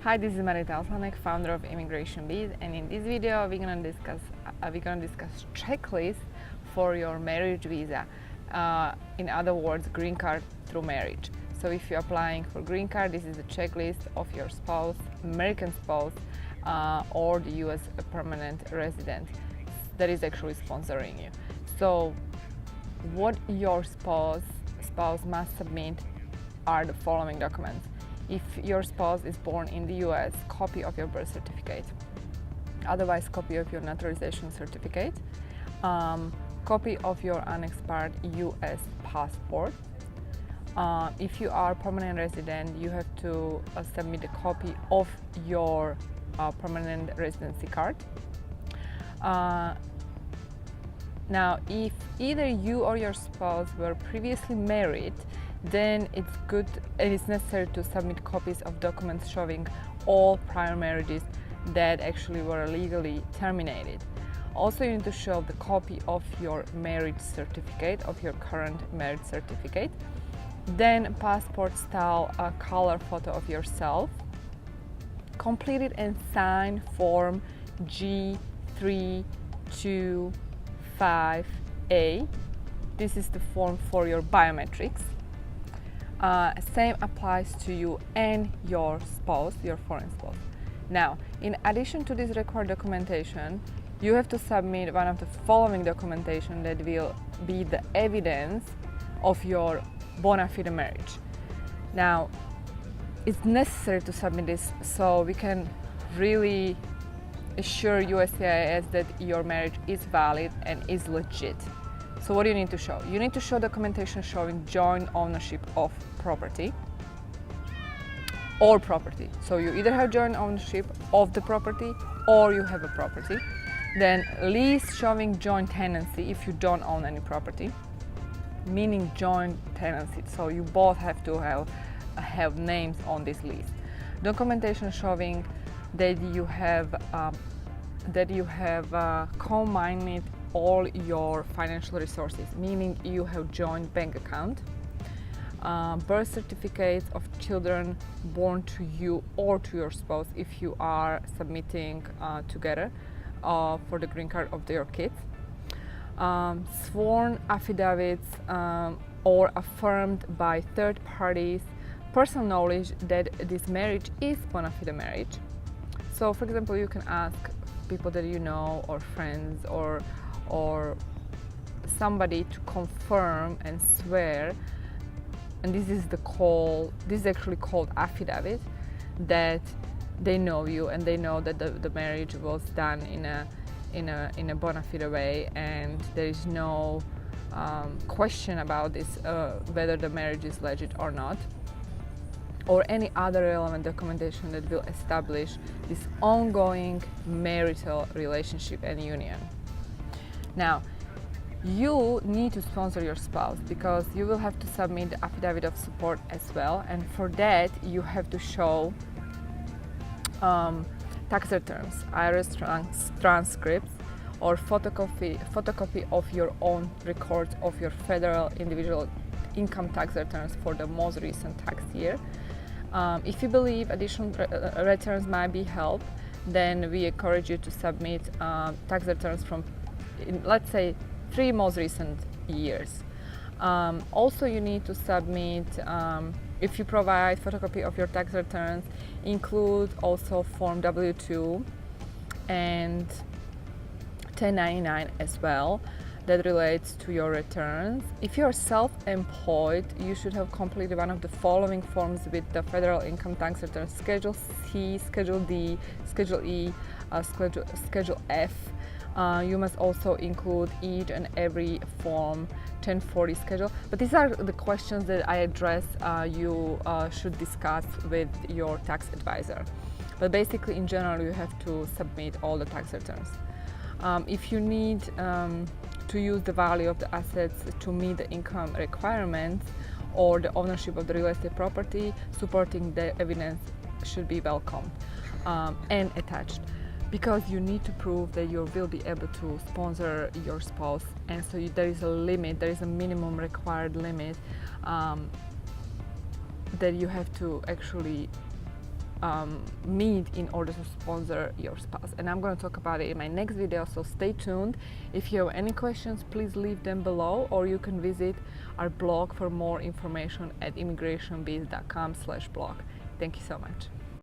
Hi, this is Marieta Oslanec, founder of ImmigrationBIz, and in this video we're gonna discuss checklists for your marriage visa. In other words, green card through marriage. So if you're applying for green card, this is a checklist of your spouse, American spouse, or the U.S. permanent resident that is actually sponsoring you. So what your spouse must submit are the following documents. If your spouse is born in the US, copy of your birth certificate, otherwise copy of your naturalization certificate, copy of your unexpired US passport. If you are permanent resident, you have to submit a copy of your permanent residency card. Now, if either you or your spouse were previously married, then it's necessary to submit copies of documents showing all prior marriages that actually were legally terminated. Also, you need to show the copy of your marriage certificate, of your current marriage certificate. Then passport style color photo of yourself. Completed and signed form G325A. This is the form for your biometrics. Same applies to you and your spouse, your foreign spouse. Now, in addition to this required documentation, you have to submit one of the following documentation that will be the evidence of your bona fide marriage. Now, it's necessary to submit this so we can really assure USCIS that your marriage is valid and is legit. So what do you need to show? You need to show documentation showing joint ownership of property or property. So you either have joint ownership of the property or you have a property. Then lease showing joint tenancy if you don't own any property, meaning joint tenancy. So you both have to have names on this lease. Documentation showing that you have combined all your financial resources, meaning you have joint bank account, birth certificates of children born to you or to your spouse if you are submitting together for the green card of your kids, sworn affidavits or affirmed by third parties personal knowledge that this marriage is bona fide marriage. So for example, you can ask people that you know or friends or somebody to confirm and swear, and this is actually called affidavit, that they know you and they know that the marriage was done in a bona fide way, and there is no question about this whether the marriage is legit or not, or any other relevant documentation that will establish this ongoing marital relationship and union. Now, you need to sponsor your spouse because you will have to submit the affidavit of support as well, and for that you have to show tax returns, IRS transcripts, or photocopy of your own records of your federal individual income tax returns for the most recent tax year. If you believe additional returns might be helped, then we encourage you to submit tax returns from, let's say, 3 most recent years. Also, you need to submit, if you provide photocopy of your tax returns, include also Form W-2 and 1099 as well, that relates to your returns. If you are self-employed, you should have completed one of the following forms with the federal income tax returns: Schedule C, Schedule D, Schedule E, Schedule F. You must also include each and every form 1040 schedule. But these are the questions that I address you should discuss with your tax advisor. But basically, in general, you have to submit all the tax returns. If you need to use the value of the assets to meet the income requirements or the ownership of the real estate property, supporting the evidence should be welcomed and attached, because you need to prove that you will be able to sponsor your spouse, and so there is a limit, there is a minimum required limit that you have to actually meet in order to sponsor your spouse. And I'm going to talk about it in my next video, so stay tuned. If you have any questions, please leave them below, or you can visit our blog for more information at immigrationbiz.com/blog. Thank you so much.